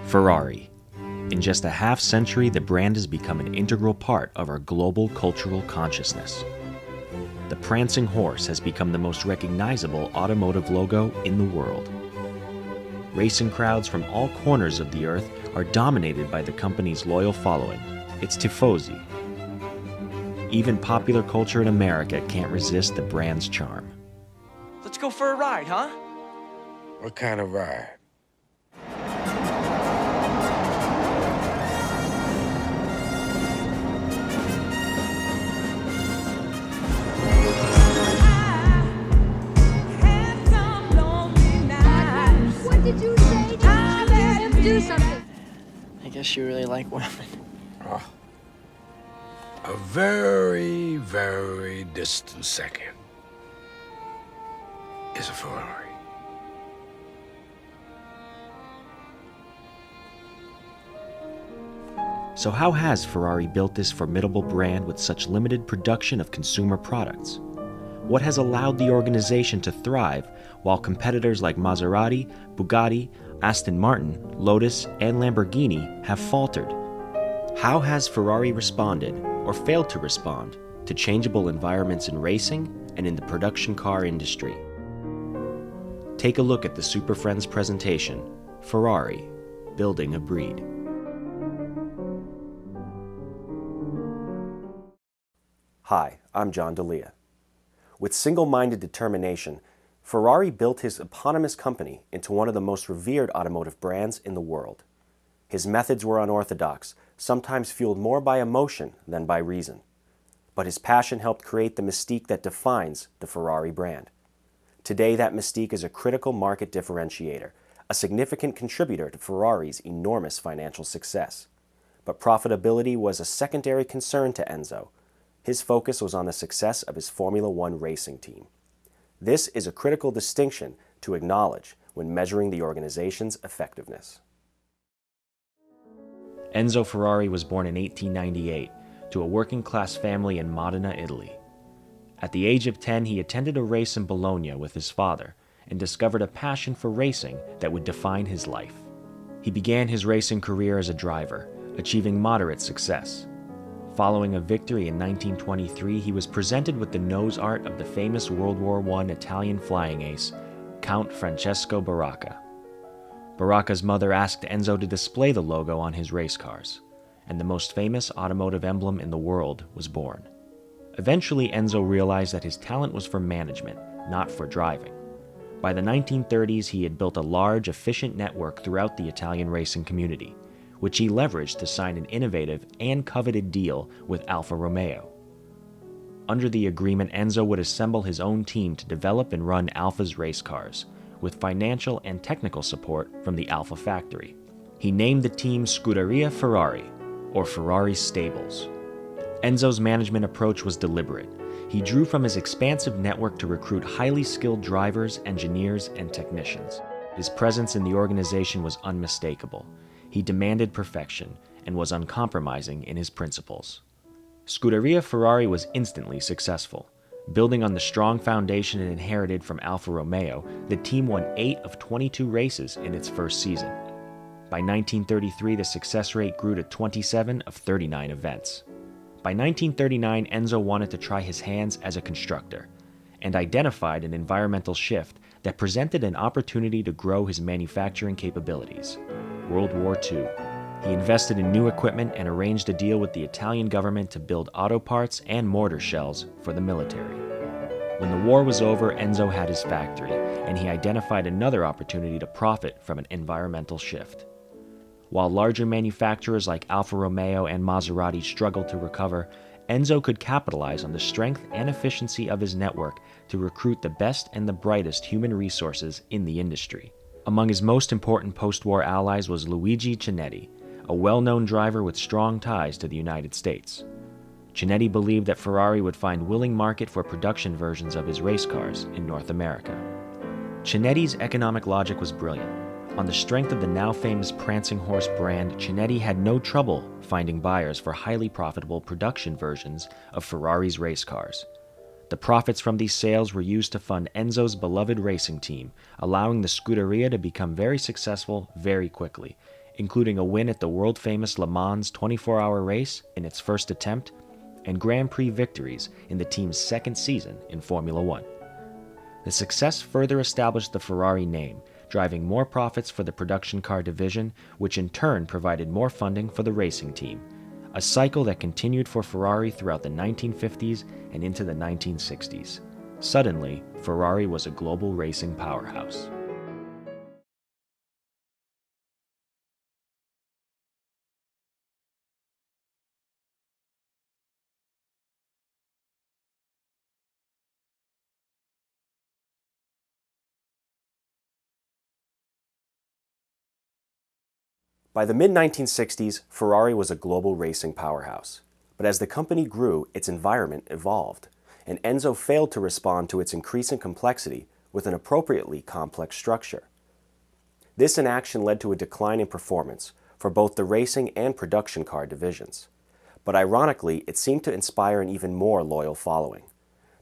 Ferrari. In just a half century, the brand has become an integral part of our global cultural consciousness. The prancing horse has become the most recognizable automotive logo in the world. Racing crowds from all corners of the earth are dominated by the company's loyal following, its tifosi. Even popular culture in America can't resist the brand's charm. Let's go for a ride, huh? What kind of ride? What did you say? Did you let him do something? I guess you really like women. Oh. A very, very distant second is a Ferrari. So how has Ferrari built this formidable brand with such limited production of consumer products? What has allowed the organization to thrive while competitors like Maserati, Bugatti, Aston Martin, Lotus, and Lamborghini have faltered? How has Ferrari responded, or failed to respond, to changeable environments in racing and in the production car industry? Take a look at the Super Friends presentation, Ferrari, Building a Breed. Hi, I'm John D'Elia. With single-minded determination, Ferrari built his eponymous company into one of the most revered automotive brands in the world. His methods were unorthodox, sometimes fueled more by emotion than by reason. But his passion helped create the mystique that defines the Ferrari brand. Today, that mystique is a critical market differentiator, a significant contributor to Ferrari's enormous financial success. But profitability was a secondary concern to Enzo. His focus was on the success of his Formula One racing team. This is a critical distinction to acknowledge when measuring the organization's effectiveness. Enzo Ferrari was born in 1898 to a working-class family in Modena, Italy. At the age of 10, he attended a race in Bologna with his father and discovered a passion for racing that would define his life. He began his racing career as a driver, achieving moderate success. Following a victory in 1923, he was presented with the nose art of the famous World War I Italian flying ace, Count Francesco Baracca. Baracca's mother asked Enzo to display the logo on his race cars, and the most famous automotive emblem in the world was born. Eventually, Enzo realized that his talent was for management, not for driving. By the 1930s, he had built a large, efficient network throughout the Italian racing community, which he leveraged to sign an innovative and coveted deal with Alfa Romeo. Under the agreement, Enzo would assemble his own team to develop and run Alfa's race cars, with financial and technical support from the Alfa factory. He named the team Scuderia Ferrari, or Ferrari Stables. Enzo's management approach was deliberate. He drew from his expansive network to recruit highly skilled drivers, engineers, and technicians. His presence in the organization was unmistakable. He demanded perfection and was uncompromising in his principles. Scuderia Ferrari was instantly successful. Building on the strong foundation it inherited from Alfa Romeo, the team won 8 of 22 races in its first season. By 1933, the success rate grew to 27 of 39 events. By 1939, Enzo wanted to try his hands as a constructor and identified an environmental shift that presented an opportunity to grow his manufacturing capabilities. World War II. He invested in new equipment and arranged a deal with the Italian government to build auto parts and mortar shells for the military. When the war was over, Enzo had his factory, and he identified another opportunity to profit from an environmental shift. While larger manufacturers like Alfa Romeo and Maserati struggled to recover, Enzo could capitalize on the strength and efficiency of his network to recruit the best and the brightest human resources in the industry. Among his most important post-war allies was Luigi Chinetti, a well-known driver with strong ties to the United States. Chinetti believed that Ferrari would find willing market for production versions of his race cars in North America. Chinetti's economic logic was brilliant. On the strength of the now famous Prancing Horse brand, Chinetti had no trouble finding buyers for highly profitable production versions of Ferrari's race cars. The profits from these sales were used to fund Enzo's beloved racing team, allowing the Scuderia to become very successful very quickly, including a win at the world-famous Le Mans 24-hour race in its first attempt, and Grand Prix victories in the team's second season in Formula One. The success further established the Ferrari name, driving more profits for the production car division, which in turn provided more funding for the racing team, a cycle that continued for Ferrari throughout the 1950s and into the 1960s. Suddenly, Ferrari was a global racing powerhouse. By the mid-1960s, Ferrari was a global racing powerhouse. But as the company grew, its environment evolved, and Enzo failed to respond to its increasing complexity with an appropriately complex structure. This inaction led to a decline in performance for both the racing and production car divisions. But ironically, it seemed to inspire an even more loyal following.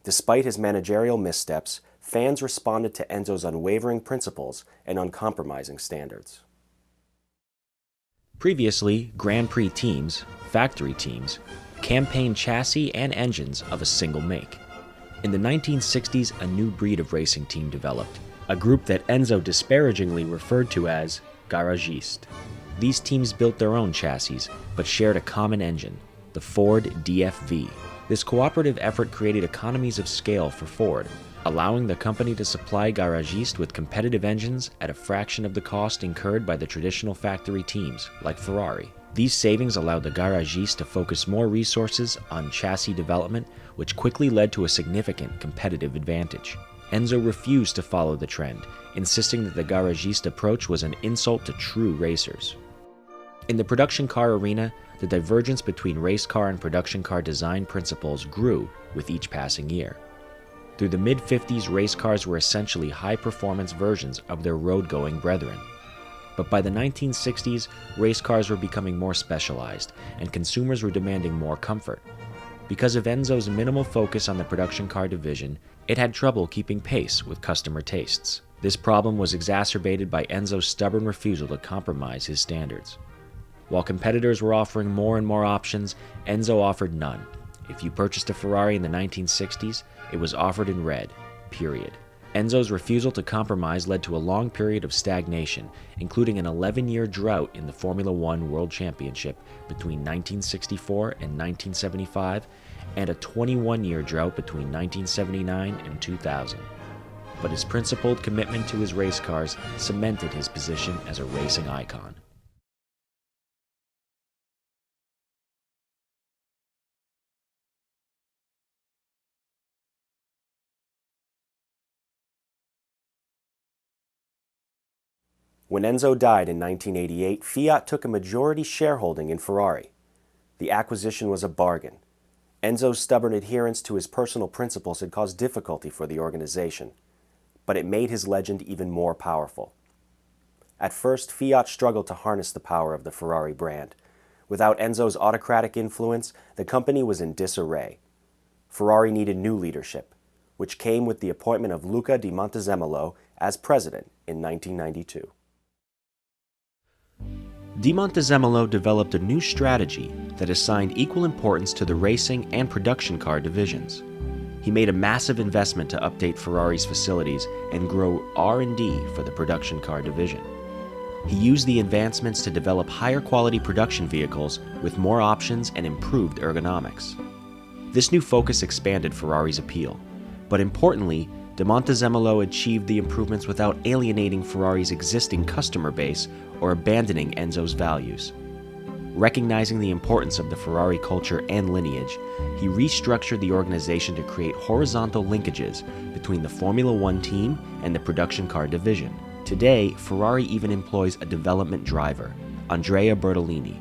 Despite his managerial missteps, fans responded to Enzo's unwavering principles and uncompromising standards. Previously, Grand Prix teams, factory teams, campaigned chassis and engines of a single make. In the 1960s, a new breed of racing team developed, a group that Enzo disparagingly referred to as garagiste. These teams built their own chassis, but shared a common engine, the Ford DFV. This cooperative effort created economies of scale for Ford, allowing the company to supply garagistes with competitive engines at a fraction of the cost incurred by the traditional factory teams, like Ferrari. These savings allowed the garagistes to focus more resources on chassis development, which quickly led to a significant competitive advantage. Enzo refused to follow the trend, insisting that the garagiste approach was an insult to true racers. In the production car arena, the divergence between race car and production car design principles grew with each passing year. Through the mid-50s, race cars were essentially high-performance versions of their road-going brethren. But by the 1960s, race cars were becoming more specialized, and consumers were demanding more comfort. Because of Enzo's minimal focus on the production car division, it had trouble keeping pace with customer tastes. This problem was exacerbated by Enzo's stubborn refusal to compromise his standards. While competitors were offering more and more options, Enzo offered none. If you purchased a Ferrari in the 1960s, it was offered in red, period. Enzo's refusal to compromise led to a long period of stagnation, including an 11-year drought in the Formula One World Championship between 1964 and 1975, and a 21-year drought between 1979 and 2000. But his principled commitment to his race cars cemented his position as a racing icon. When Enzo died in 1988, Fiat took a majority shareholding in Ferrari. The acquisition was a bargain. Enzo's stubborn adherence to his personal principles had caused difficulty for the organization, but it made his legend even more powerful. At first, Fiat struggled to harness the power of the Ferrari brand. Without Enzo's autocratic influence, the company was in disarray. Ferrari needed new leadership, which came with the appointment of Luca di Montezemolo as president in 1992. Di Montezemolo developed a new strategy that assigned equal importance to the racing and production car divisions. He made a massive investment to update Ferrari's facilities and grow R&D for the production car division. He used the advancements to develop higher quality production vehicles with more options and improved ergonomics. This new focus expanded Ferrari's appeal, but importantly, Di Montezemolo achieved the improvements without alienating Ferrari's existing customer base or abandoning Enzo's values. Recognizing the importance of the Ferrari culture and lineage, he restructured the organization to create horizontal linkages between the Formula One team and the production car division. Today, Ferrari even employs a development driver, Andrea Bertolini.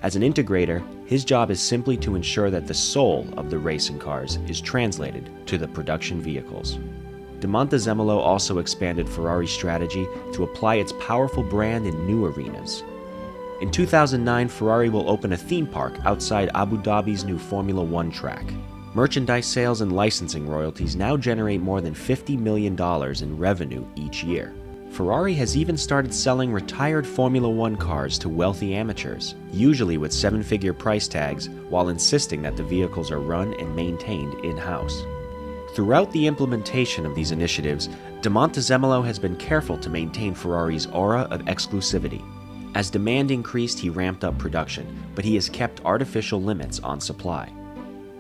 As an integrator, his job is simply to ensure that the soul of the racing cars is translated to the production vehicles. Di Montezemolo also expanded Ferrari's strategy to apply its powerful brand in new arenas. In 2009, Ferrari will open a theme park outside Abu Dhabi's new Formula One track. Merchandise sales and licensing royalties now generate more than $50 million in revenue each year. Ferrari has even started selling retired Formula One cars to wealthy amateurs, usually with seven-figure price tags, while insisting that the vehicles are run and maintained in-house. Throughout the implementation of these initiatives, De Montezemolo has been careful to maintain Ferrari's aura of exclusivity. As demand increased, he ramped up production, but he has kept artificial limits on supply.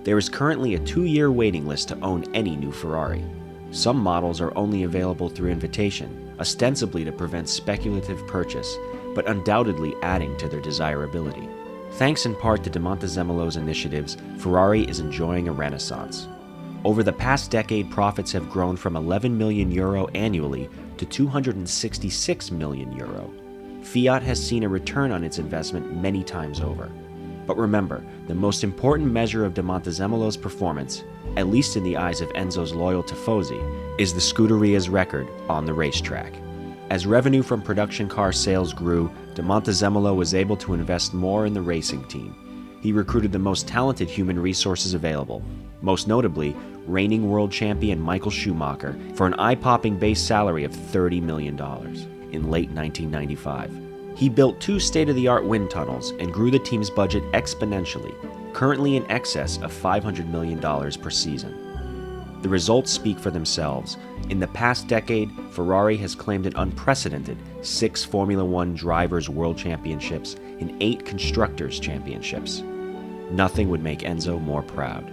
There is currently a 2-year waiting list to own any new Ferrari. Some models are only available through invitation, ostensibly to prevent speculative purchase, but undoubtedly adding to their desirability. Thanks in part to De Montezemolo's initiatives, Ferrari is enjoying a renaissance. Over the past decade, profits have grown from €11 million annually to €266 million. Fiat has seen a return on its investment many times over. But remember, the most important measure of De Montezemolo's performance, at least in the eyes of Enzo's loyal tifosi, is the Scuderia's record on the racetrack. As revenue from production car sales grew, De Montezemolo was able to invest more in the racing team. He recruited the most talented human resources available, most notably reigning world champion Michael Schumacher for an eye-popping base salary of $30 million in late 1995. He built 2 state-of-the-art wind tunnels and grew the team's budget exponentially, currently in excess of $500 million per season. The results speak for themselves. In the past decade, Ferrari has claimed an unprecedented 6 Formula One Drivers' World Championships and 8 Constructors' Championships. Nothing would make Enzo more proud.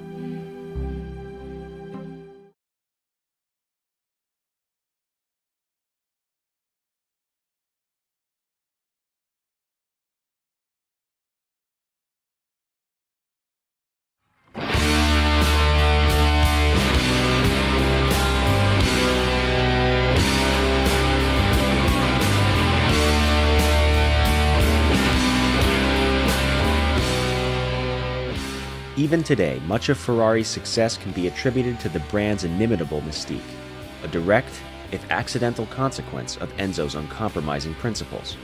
Even today, much of Ferrari's success can be attributed to the brand's inimitable mystique, a direct, if accidental consequence of Enzo's uncompromising principles.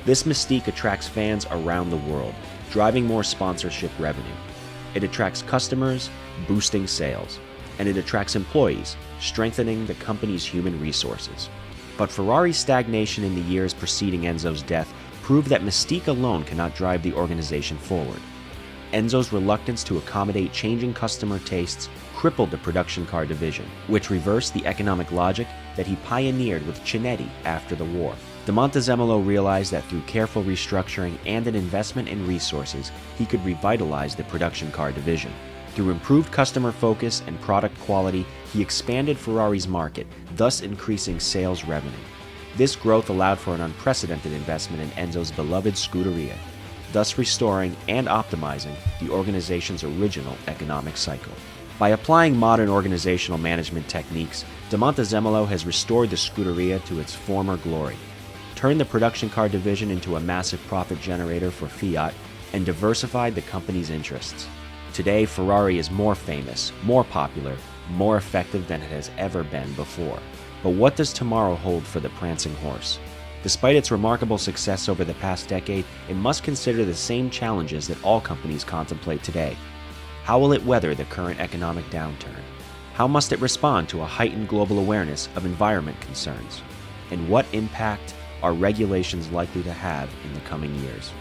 This mystique attracts fans around the world, driving more sponsorship revenue. It attracts customers, boosting sales, and it attracts employees, strengthening the company's human resources. But Ferrari's stagnation in the years preceding Enzo's death proved that mystique alone cannot drive the organization forward. Enzo's reluctance to accommodate changing customer tastes crippled the production car division, which reversed the economic logic that he pioneered with Chinetti after the war. De Montezemolo realized that through careful restructuring and an investment in resources, he could revitalize the production car division. Through improved customer focus and product quality, he expanded Ferrari's market, thus increasing sales revenue. This growth allowed for an unprecedented investment in Enzo's beloved Scuderia, thus restoring and optimizing the organization's original economic cycle. By applying modern organizational management techniques, De Montezemolo has restored the Scuderia to its former glory, turned the production car division into a massive profit generator for Fiat, and diversified the company's interests. Today, Ferrari is more famous, more popular, more effective than it has ever been before. But what does tomorrow hold for the prancing horse? Despite its remarkable success over the past decade, it must consider the same challenges that all companies contemplate today. How will it weather the current economic downturn? How must it respond to a heightened global awareness of environment concerns? And what impact are regulations likely to have in the coming years?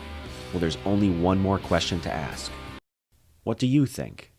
Well, there's only one more question to ask. What do you think?